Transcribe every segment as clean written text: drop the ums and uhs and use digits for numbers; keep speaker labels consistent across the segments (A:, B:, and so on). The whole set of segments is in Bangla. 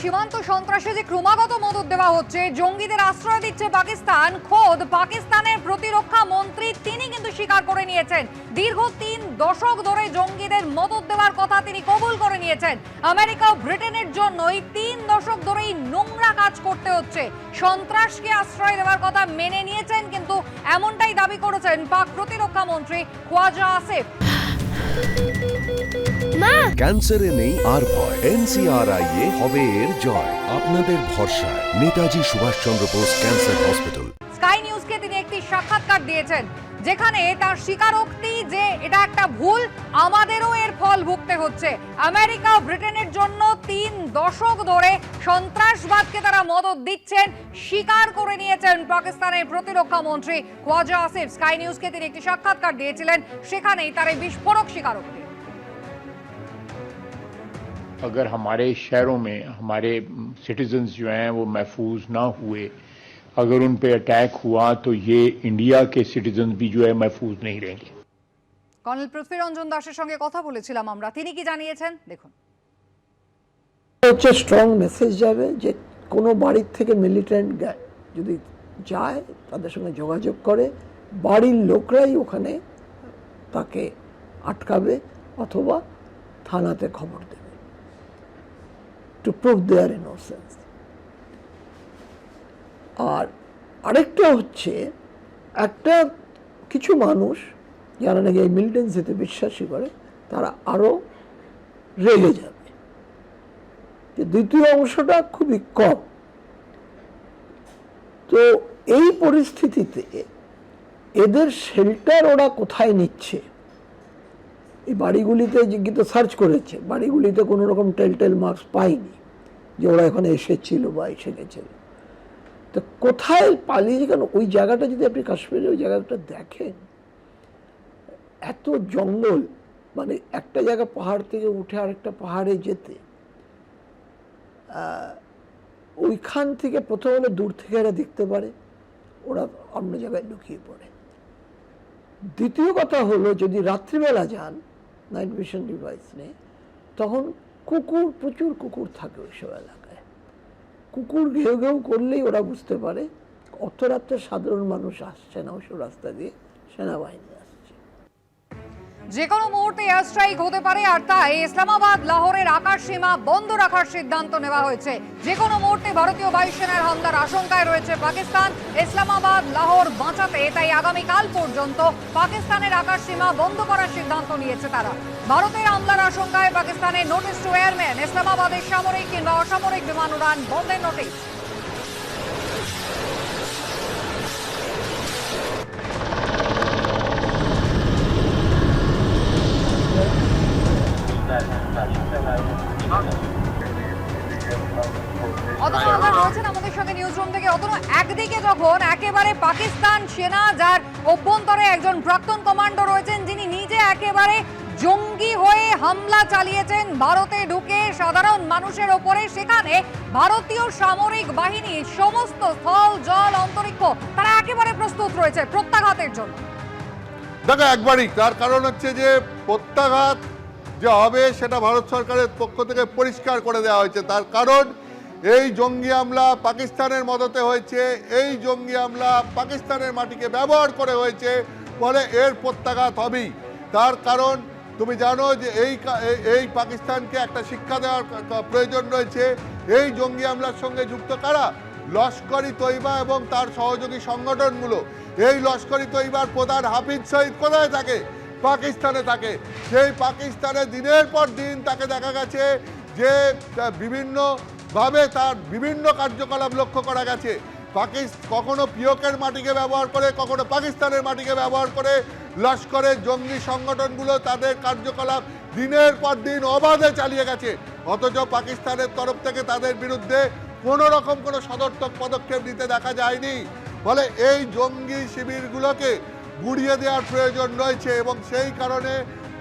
A: সীমান্ত সন্ত্রাসে যে ক্রমাগত মদত দেওয়া হচ্ছে, জঙ্গিদের আশ্রয় দিচ্ছে পাকিস্তান, খোদ পাকিস্তানের প্রতিরক্ষা মন্ত্রী তিনি কিন্তু স্বীকার করে নিয়েছেন দীর্ঘ 3 দশক ধরে জঙ্গিদের মদত দেওয়ার কথা তিনি কবুল করে নিয়েছেন। আমেরিকা ও ব্রিটেনের জন্য এই 3 দশক ধরেই নোংরা কাজ করতে হচ্ছে, সন্ত্রাসকে আশ্রয় দেওয়ার কথা মেনে নিয়েছেন, কিন্তু এমনটাই দাবি করেছেন পাক প্রতিরক্ষা মন্ত্রী খোয়াজা আসিফ।
B: ক্যান্সারে নেই আর ভয়, NCRI হবে এর জয়। আপনাদের ভরসা Netaji Subhash Chandra Bose cancer hospital.
A: Sky নিউজকে তিনি একটি সাক্ষাৎকার দিয়েছেন যেখানে তার স্বীকারোক্তি যে এটা একটা ভুল, আমাদেরও এর ফল ভুগতে হচ্ছে। আমেরিকা ও ব্রিটেনের জন্য 3 দশক ধরে সন্ত্রাসবাদকে তারা মদত দিচ্ছেন স্বীকার করে নিয়েছেন পাকিস্তানের প্রতিরক্ষা মন্ত্রী খোয়াজা আসিফ। স্কাই নিউজকে তিনি একটি সাক্ষাৎকার দিয়েছিলেন, সেখানেই তার এই বিস্ফোরক স্বীকারোক্তি।
C: अगर हमारे शहरों में हमारे सिटीजन्स जो हैं वो महफूज ना हुए, अगर उन पे अटैक हुआ तो ये इंडिया के सिटीजन्स भी जो है महफूज नहीं रहेंगे।
A: কর্নেল পৃথ্বীরঞ্জন দাসের সঙ্গে কথা বলেছিলাম আমরা, তিনি কি জানিয়েছেন দেখুন।
D: হচ্ছে স্ট্রং মেসেজ যাবে যে কোনো বাড়ির থেকে মিলিটেন্ট যদি যায় তাদের সঙ্গে যোগাযোগ করে, বাড়ির লোকরাই ওখানে তাকে আটকাবে অথবা থানাতে খবর দেবে to prove their innocence। আর আরেকটা হচ্ছে একটা কিছু মানুষ যারা নাকি এই মিলিটেন্সিতে বিশ্বাসী করে তারা আরো রেগে যাবে। দ্বিতীয় অংশটা খুবই কম। তো এই পরিস্থিতিতে এদের শেল্টার ওরা কোথায় নিচ্ছে, এই বাড়িগুলিতে কিন্তু সার্চ করেছে, বাড়িগুলিতে কোনো রকম টেল মার্কস পাইনি যে ওরা এখানে এসেছিল বা এসে গেছিল। তো কোথায় পালিয়েছে, কেন ওই জায়গাটা যদি আপনি কাশ্মীরে ওই জায়গাটা দেখেন, এত জঙ্গল, মানে একটা জায়গা পাহাড় থেকে উঠে আরেকটা পাহাড়ে যেতে ওইখান থেকে প্রথম হলো দূর থেকে এরা দেখতে পারে, ওরা অন্য জায়গায় লুকিয়ে পড়ে। দ্বিতীয় কথা হলো যদি রাত্রিবেলা যান নাইট ভিশন ডিভাইস নেই, তখন কুকুর, প্রচুর কুকুর থাকে ওইসব এলাকায়। কুকুর ঘেউ ঘেউ করলেই ওরা বুঝতে পারে অর্থরাত্রে সাধারণ মানুষ আসছে না ওইসব রাস্তা দিয়ে, সেনাবাহিনী আসছে।
A: যে কোনো মুহূর্তে এয়ার স্ট্রাইক হতে পারে, আর তাই ইসলামাবাদ লাহোরের আকাশ সীমা বন্ধ রাখার সিদ্ধান্ত নেওয়া হয়েছে। যে কোনো মুহূর্তে ভারতীয় বায়ুসেনার হামলার আশঙ্কায় রয়েছে পাকিস্তান। ইসলামাবাদ লাহোর বাঁচাতে তাই আগামীকাল পর্যন্ত পাকিস্তানের আকাশ সীমা বন্ধ করার সিদ্ধান্ত নিয়েছে তারা। ভারতের হামলার আশঙ্কায় পাকিস্তানের নোটিশ টু এয়ারম্যান, ইসলামাবাদের সামরিক কিংবা অসামরিক বিমান উড়ান বন্ধের নোটিশ। আমাদের সঙ্গে নিউজ রুম থেকে অতনু, একদিকে যখন একেবারে পাকিস্তান সেনা যার অভ্যন্তরে একজন প্রাক্তন কমান্ডো রয়েছেন যিনি নিজে একেবারে জঙ্গি হয়ে হামলা চালিয়েছেন ভারতে ঢুকে সাধারণ মানুষের ওপরে, সেখানে ভারতীয় সামরিক বাহিনী সমস্ত স্থল জল অন্তরিক্ষ তারা একেবারে প্রস্তুত রয়েছে প্রত্যাঘাতের জন্য।
E: দেখো একবারই, তার কারণ হচ্ছে যে প্রত্যাঘাত যে হবে সেটা ভারত সরকারের পক্ষ থেকে পরিষ্কার করে দেওয়া হয়েছে। তার কারণ এই জঙ্গি হামলা পাকিস্তানের মদতে হয়েছে, এই জঙ্গি হামলা পাকিস্তানের মাটিকে ব্যবহার করে হয়েছে, ফলে এর প্রত্যাঘাত হবেই। তার কারণ তুমি জানো যে এই পাকিস্তানকে একটা শিক্ষা দেওয়ার প্রয়োজন রয়েছে। এই জঙ্গি হামলার সঙ্গে যুক্ত কারা? লস্কর-ই তৈবা এবং তার সহযোগী সংগঠনগুলো। এই লস্কর-ই তৈবার প্রধান হাফিজ সঈদ কোথায় থাকে? পাকিস্তানে থাকে। সেই পাকিস্তানে দিনের পর দিন তাকে দেখা গেছে যে বিভিন্নভাবে তার বিভিন্ন কার্যকলাপ লক্ষ্য করা গেছে। কখনো পিওকের মাটিকে ব্যবহার করে, কখনো পাকিস্তানের মাটিকে ব্যবহার করে লস্করের জঙ্গি সংগঠনগুলো তাদের কার্যকলাপ দিনের পর দিন অবাধে চালিয়ে গেছে। অথচ পাকিস্তানের তরফ থেকে তাদের বিরুদ্ধে কোনো রকম কোনো সদর্থক পদক্ষেপ নিতে দেখা যায়নি। ফলে এই জঙ্গি শিবিরগুলোকে গুড়িয়ে দেওয়ার প্রয়োজন রয়েছে এবং সেই কারণে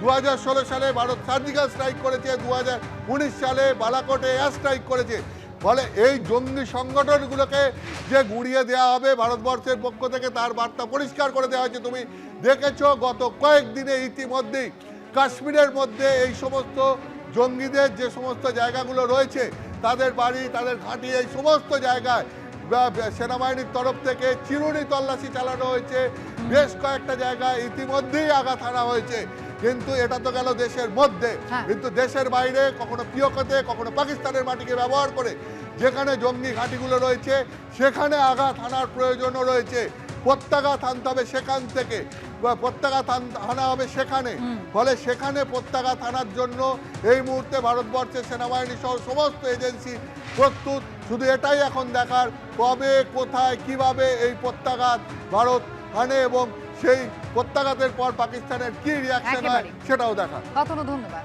E: 2016 সালে ভারত সার্জিক্যাল স্ট্রাইক করেছে, 2019 সালে বালাকোটে এয়ার স্ট্রাইক করেছে। ফলে এই জঙ্গি সংগঠনগুলোকে যে গুড়িয়ে দেওয়া হবে ভারতবর্ষের পক্ষ থেকে তার বার্তা পরিষ্কার করে দেওয়া হয়েছে। তুমি দেখেছো গত কয়েকদিনে ইতিমধ্যেই কাশ্মীরের মধ্যে এই সমস্ত জঙ্গিদের যে সমস্ত জায়গাগুলো রয়েছে তাদের বাড়ি, তাদের ঘাঁটি, এই সমস্ত জায়গায় সেনাবাহিনীর তরফ থেকে চিরুনি তল্লাশি চালানো হয়েছে। বেশ কয়েকটা জায়গায় ইতিমধ্যেই আঘাত হানা হয়েছে। কিন্তু এটা তো গেল দেশের মধ্যে, কিন্তু দেশের বাইরে কখনো পিওকেতে, কখনো পাকিস্তানের মাটিকে ব্যবহার করে যেখানে জঙ্গি ঘাঁটিগুলো রয়েছে সেখানে আঘাত হানার প্রয়োজনও রয়েছে। প্রত্যাঘাত আনতে হবে সেখান থেকে, প্রত্যাঘাত আনা হবে সেখানে। ফলে সেখানে প্রত্যাঘাত আনার জন্য এই মুহূর্তে ভারতবর্ষের সেনাবাহিনী সহ সমস্ত এজেন্সি প্রস্তুত। শুধু এটাই এখন দেখার কবে, কোথায়, কিভাবে এই প্রত্যাঘাত ভারত আনে এবং সেই প্রত্যাঘাতের পর পাকিস্তানের কি রিয়াকশন হয়
A: একেবারে।
E: সেটাও দেখা।
A: কত ধন্যবাদ।